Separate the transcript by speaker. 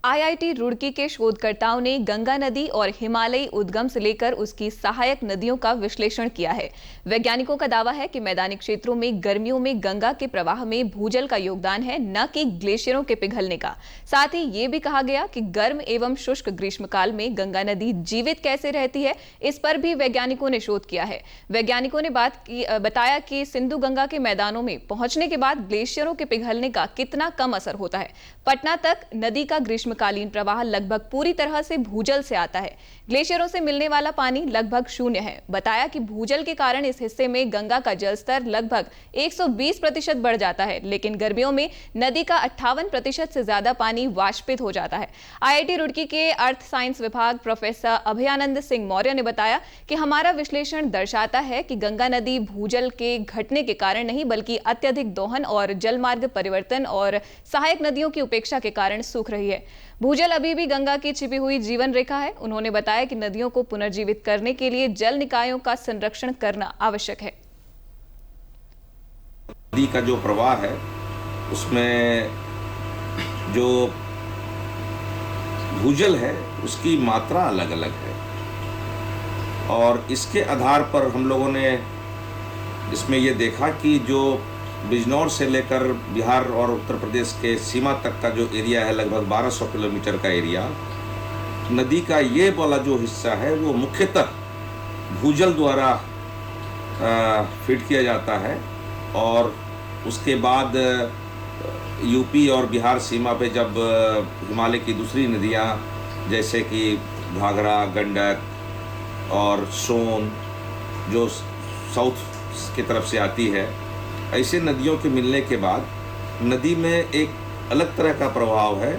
Speaker 1: IIT Roorkee के शोधकर्ताओं ने गंगा नदी और हिमालयी उद्गम से लेकर उसकी सहायक नदियों का विश्लेषण किया है। वैज्ञानिकों का दावा है कि मैदानी क्षेत्रों में गर्मियों में गंगा के प्रवाह में भूजल का योगदान है, न कि ग्लेशियरों के पिघलने का। साथ ही ये भी कहा गया कि गर्म एवं शुष्क ग्रीष्मकाल में गंगा नदी जीवित कैसे रहती है, इस पर भी वैज्ञानिकों ने शोध किया है। वैज्ञानिकों ने बताया कि सिंधु गंगा के मैदानों में पहुंचने के बाद ग्लेशियरों के पिघलने का कितना कम असर होता है। पटना तक नदी का ग्रीष्मकालीन प्रवाह लगभग पूरी तरह से भूजल से आता है। ग्लेशियरों से मिलने वाला पानी लगभग शून्य है। बताया कि भूजल के कारण इस हिस्से में गंगा का जलस्तर लगभग 120% बढ़ जाता है, लेकिन गर्मियों में नदी का 58% से ज्यादा पानी वाष्पित हो जाता है। आईआईटी रुड़की के अर्थ साइंस विभाग प्रोफेसर अभयानंद सिंह मौर्य ने बताया कि हमारा विश्लेषण दर्शाता है कि गंगा नदी भूजल के घटने के कारण नहीं, बल्कि अत्यधिक दोहन और जलमार्ग परिवर्तन और सहायक नदियों की उपेक्षा के कारण सूख रही है। भूजल अभी भी गंगा की छिपी हुई जीवन रेखा है। उन्होंने बताया कि नदियों को पुनर्जीवित करने के लिए जल निकायों का संरक्षण करना आवश्यक है।
Speaker 2: नदी का जो प्रवाह है उसमें जो भूजल है उसकी मात्रा अलग अलग है, और इसके आधार पर हम लोगों ने इसमें ये देखा कि जो बिजनौर से लेकर बिहार और उत्तर प्रदेश के सीमा तक का जो एरिया है, लगभग 1200 किलोमीटर का एरिया, नदी का ये वाला जो हिस्सा है वो मुख्यतः भूजल द्वारा फीड किया जाता है। और उसके बाद यूपी और बिहार सीमा पे जब हिमालय की दूसरी नदियाँ जैसे कि घाघरा, गंडक और सोन जो साउथ की तरफ से आती है, ऐसे नदियों के मिलने के बाद नदी में एक अलग तरह का प्रभाव है